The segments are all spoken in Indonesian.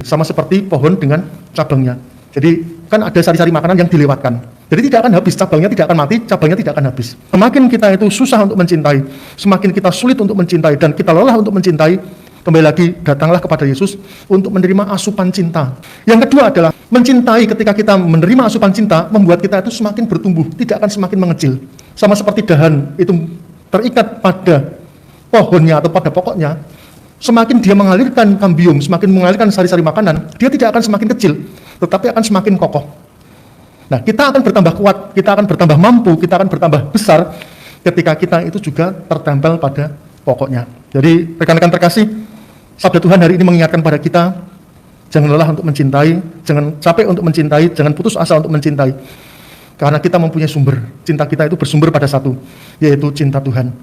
Sama seperti pohon dengan cabangnya. Jadi kan ada sari-sari makanan yang dilewatkan. Jadi tidak akan habis, cabangnya tidak akan mati, cabangnya tidak akan habis. Semakin kita itu susah untuk mencintai, semakin kita sulit untuk mencintai, dan kita lelah untuk mencintai, kembali lagi datanglah kepada Yesus untuk menerima asupan cinta. Yang kedua adalah mencintai. Ketika kita menerima asupan cinta, membuat kita itu semakin bertumbuh, tidak akan semakin mengecil. Sama seperti dahan itu terikat pada pohonnya atau pada pokoknya, semakin dia mengalirkan kambium, semakin mengalirkan sari-sari makanan, dia tidak akan semakin kecil, tetapi akan semakin kokoh. Nah, kita akan bertambah kuat, kita akan bertambah mampu, kita akan bertambah besar ketika kita itu juga tertempel pada pokoknya. Jadi, rekan-rekan terkasih, sabda Tuhan hari ini mengingatkan pada kita, jangan lelah untuk mencintai, jangan capek untuk mencintai, jangan putus asa untuk mencintai. Karena kita mempunyai sumber, cinta kita itu bersumber pada satu, yaitu cinta Tuhan.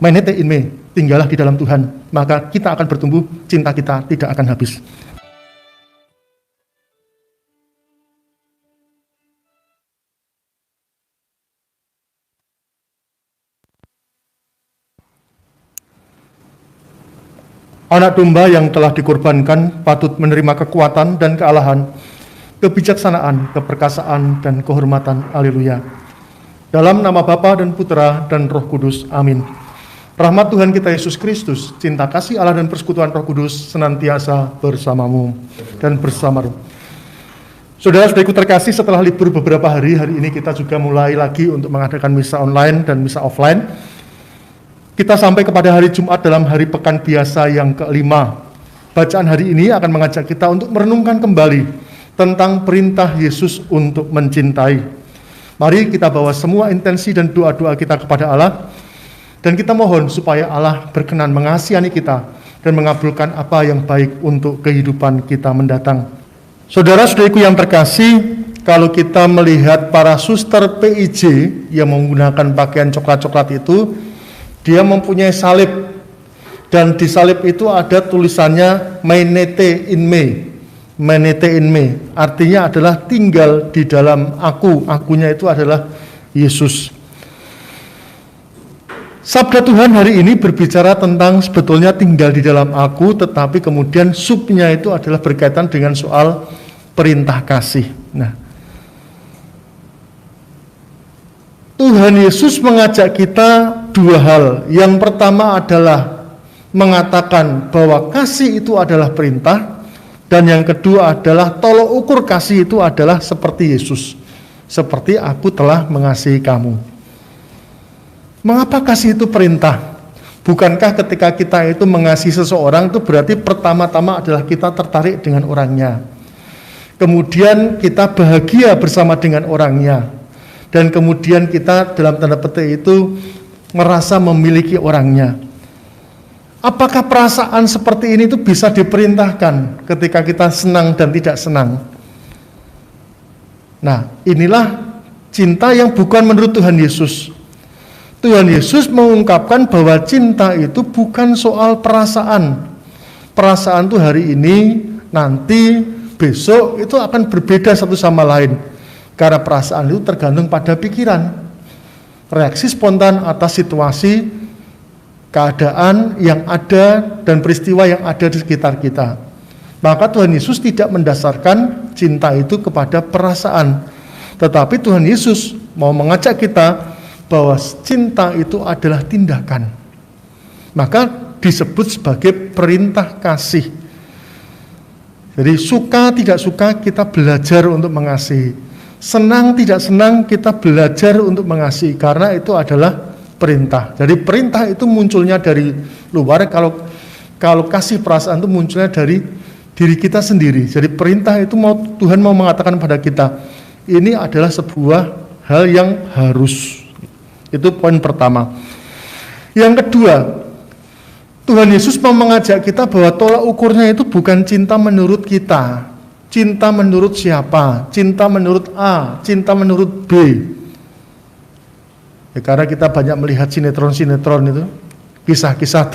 Mainete in me, tinggallah di dalam Tuhan, maka kita akan bertumbuh, cinta kita tidak akan habis. Anak domba yang telah dikorbankan patut menerima kekuatan dan kealahan, kebijaksanaan, keperkasaan, dan kehormatan. Haleluya. Dalam nama Bapa dan Putra dan Roh Kudus. Amin. Rahmat Tuhan kita Yesus Kristus, cinta kasih Allah dan persekutuan Roh Kudus senantiasa bersamamu dan bersama roh. Saudara-saudariku terkasih, setelah libur beberapa hari ini kita juga mulai lagi untuk mengadakan misa online dan misa offline. Kita sampai kepada hari Jumat dalam hari pekan biasa yang kelima. Bacaan hari ini akan mengajak kita untuk merenungkan kembali tentang perintah Yesus untuk mencintai. Mari kita bawa semua intensi dan doa-doa kita kepada Allah, dan kita mohon supaya Allah berkenan mengasihani kita dan mengabulkan apa yang baik untuk kehidupan kita mendatang. Saudara-saudariku yang terkasih, kalau kita melihat para suster PIJ yang menggunakan pakaian coklat-coklat itu, dia mempunyai salib, dan di salib itu ada tulisannya Mainete in me. Mainete in me artinya adalah tinggal di dalam aku. Akunya itu adalah Yesus. Sabda Tuhan hari ini berbicara tentang sebetulnya tinggal di dalam aku, tetapi kemudian subnya itu adalah berkaitan dengan soal perintah kasih. Nah, Tuhan Yesus mengajak kita dua hal. Yang pertama adalah mengatakan bahwa kasih itu adalah perintah, dan yang kedua adalah tolok ukur kasih itu adalah seperti Yesus, seperti aku telah mengasihi kamu. Mengapa kasih itu perintah? Bukankah ketika kita itu mengasihi seseorang itu berarti pertama-tama adalah kita tertarik dengan orangnya, kemudian kita bahagia bersama dengan orangnya, dan kemudian kita dalam tanda petik itu merasa memiliki orangnya. Apakah perasaan seperti ini itu bisa diperintahkan ketika kita senang dan tidak senang? Nah, inilah cinta yang bukan menurut Tuhan Yesus. Tuhan Yesus mengungkapkan bahwa cinta itu bukan soal perasaan. Perasaan itu hari ini, nanti, besok itu akan berbeda satu sama lain. Karena perasaan itu tergantung pada pikiran, reaksi spontan atas situasi, keadaan yang ada, dan peristiwa yang ada di sekitar kita. Maka Tuhan Yesus tidak mendasarkan cinta itu kepada perasaan, tetapi Tuhan Yesus mau mengajak kita bahwa cinta itu adalah tindakan. Maka disebut sebagai perintah kasih. Jadi suka tidak suka kita belajar untuk mengasihi, senang tidak senang kita belajar untuk mengasihi, karena itu adalah perintah. Jadi perintah itu munculnya dari luar, kalau kasih perasaan itu munculnya dari diri kita sendiri. Jadi perintah itu Tuhan mau mengatakan pada kita, ini adalah sebuah hal yang harus. Itu poin pertama. Yang kedua, Tuhan Yesus mau mengajak kita bahwa tolak ukurnya itu bukan cinta menurut kita, cinta menurut siapa, cinta menurut A, cinta menurut B. Ya, karena kita banyak melihat sinetron-sinetron itu, kisah-kisah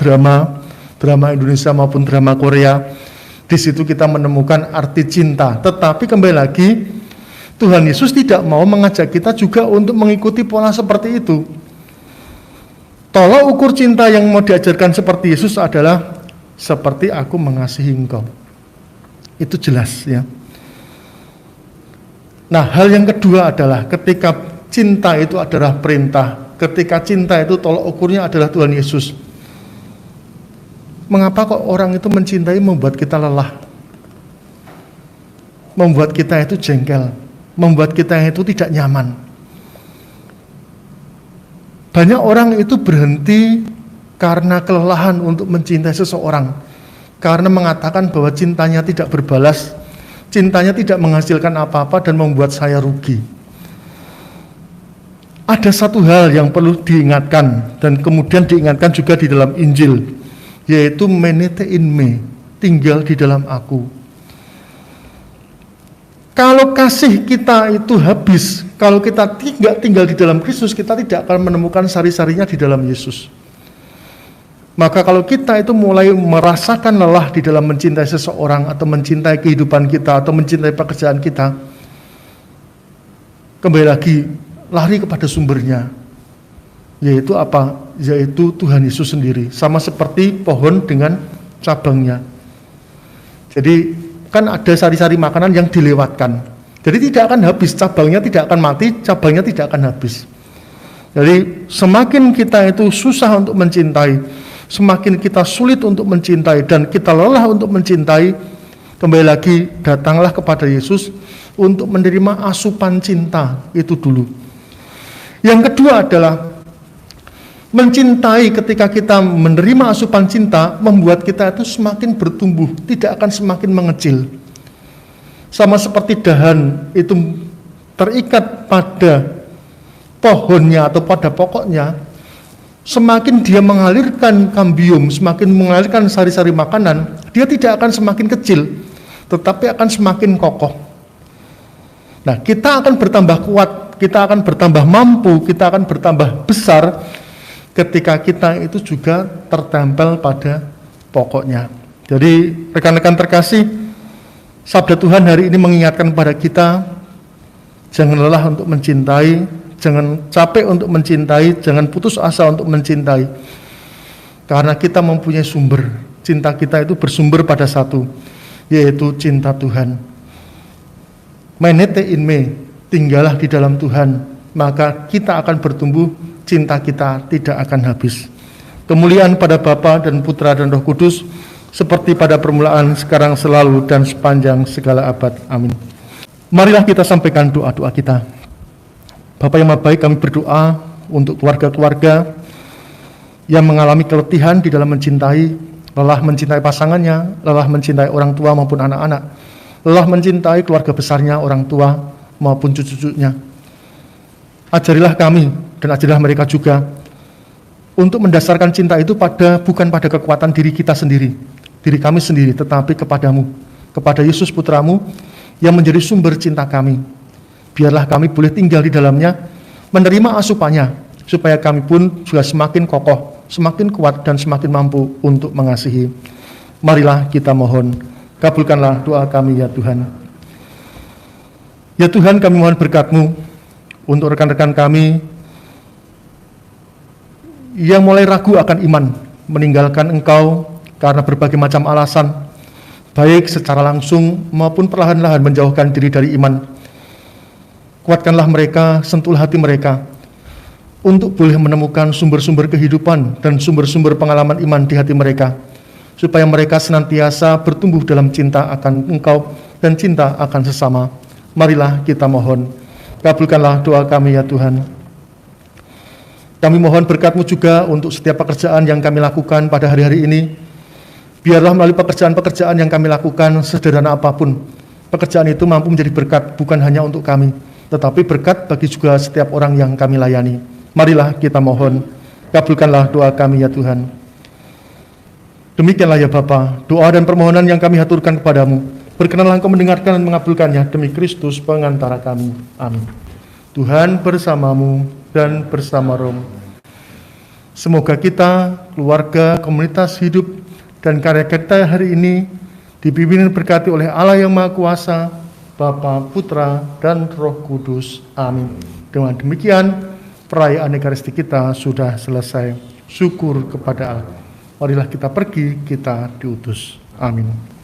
drama Indonesia maupun drama Korea. Di situ kita menemukan arti cinta. Tetapi kembali lagi, Tuhan Yesus tidak mau mengajak kita juga untuk mengikuti pola seperti itu. Tolak ukur cinta yang mau diajarkan seperti Yesus adalah seperti aku mengasihi engkau. Itu jelas ya. Nah, hal yang kedua adalah ketika cinta itu adalah perintah, ketika cinta itu tolak ukurnya adalah Tuhan Yesus. Mengapa kok orang itu mencintai membuat kita lelah? Membuat kita itu jengkel, membuat kita itu tidak nyaman. Banyak orang itu berhenti karena kelelahan untuk mencintai seseorang, karena mengatakan bahwa cintanya tidak berbalas, cintanya tidak menghasilkan apa-apa dan membuat saya rugi. Ada satu hal yang perlu diingatkan dan kemudian diingatkan juga di dalam Injil, yaitu menete in me, tinggal di dalam aku. Kalau kasih kita itu habis, kalau kita tidak tinggal di dalam Kristus, kita tidak akan menemukan sari-sarinya di dalam Yesus. Maka kalau kita itu mulai merasakan lelah di dalam mencintai seseorang, atau mencintai kehidupan kita, atau mencintai pekerjaan kita, kembali lagi, lari kepada sumbernya. Yaitu apa? Yaitu Tuhan Yesus sendiri. Sama seperti pohon dengan cabangnya. Jadi kan ada sari-sari makanan yang dilewatkan. Jadi tidak akan habis, cabangnya tidak akan mati, cabangnya tidak akan habis. Jadi semakin kita itu susah untuk mencintai, semakin kita sulit untuk mencintai dan kita lelah untuk mencintai, kembali lagi datanglah kepada Yesus untuk menerima asupan cinta itu dulu. Yang kedua adalah mencintai. Ketika kita menerima asupan cinta, membuat kita itu semakin bertumbuh, tidak akan semakin mengecil. Sama seperti dahan itu terikat pada pohonnya atau pada pokoknya, semakin dia mengalirkan kambium, semakin mengalirkan sari-sari makanan, dia tidak akan semakin kecil, tetapi akan semakin kokoh. Nah, kita akan bertambah kuat, kita akan bertambah mampu, kita akan bertambah besar ketika kita itu juga tertempel pada pokoknya. Jadi rekan-rekan terkasih, sabda Tuhan hari ini mengingatkan kepada kita, jangan lelah untuk mencintai, jangan capek untuk mencintai, jangan putus asa untuk mencintai. Karena kita mempunyai sumber, cinta kita itu bersumber pada satu, yaitu cinta Tuhan. Menete in me, tinggallah di dalam Tuhan, maka kita akan bertumbuh, cinta kita tidak akan habis. Kemuliaan pada Bapa dan Putra dan Roh Kudus, seperti pada permulaan, sekarang, selalu, dan sepanjang segala abad. Amin. Marilah kita sampaikan doa-doa kita. Bapa yang Maha Baik, kami berdoa untuk keluarga-keluarga yang mengalami keletihan di dalam mencintai, lelah mencintai pasangannya, lelah mencintai orang tua maupun anak-anak, lelah mencintai keluarga besarnya, orang tua maupun cucu-cucunya. Ajarilah kami dan ajarilah mereka juga untuk mendasarkan cinta itu bukan pada kekuatan diri kita sendiri, diri kami sendiri, tetapi kepadamu, kepada Yesus Putramu yang menjadi sumber cinta kami. Biarlah kami boleh tinggal di dalamnya, menerima asupannya, supaya kami pun juga semakin kokoh, semakin kuat, dan semakin mampu untuk mengasihi. Marilah kita mohon, kabulkanlah doa kami ya Tuhan. Ya Tuhan, kami mohon berkat-Mu untuk rekan-rekan kami yang mulai ragu akan iman, meninggalkan Engkau karena berbagai macam alasan, baik secara langsung maupun perlahan-lahan menjauhkan diri dari iman. Kuatkanlah mereka, sentuhlah hati mereka, untuk boleh menemukan sumber-sumber kehidupan dan sumber-sumber pengalaman iman di hati mereka, supaya mereka senantiasa bertumbuh dalam cinta akan Engkau dan cinta akan sesama. Marilah kita mohon, kabulkanlah doa kami ya Tuhan. Kami mohon berkat-Mu juga untuk setiap pekerjaan yang kami lakukan pada hari-hari ini. Biarlah melalui pekerjaan-pekerjaan yang kami lakukan, sederhana apapun, pekerjaan itu mampu menjadi berkat bukan hanya untuk kami, tetapi berkat bagi juga setiap orang yang kami layani. Marilah kita mohon, kabulkanlah doa kami ya Tuhan. Demikianlah ya Bapa, doa dan permohonan yang kami haturkan kepadamu. Berkenanlah Engkau mendengarkan dan mengabulkannya demi Kristus pengantara kami. Amin. Tuhan bersamamu dan bersama rohmu. Semoga kita, keluarga, komunitas hidup, dan karya kita hari ini dipimpin dan berkati oleh Allah yang Maha Kuasa, Bapa, Putra, dan Roh Kudus. Amin. Dengan demikian, perayaan Ekaristi kita sudah selesai. Syukur kepada Allah. Marilah kita pergi, kita diutus. Amin.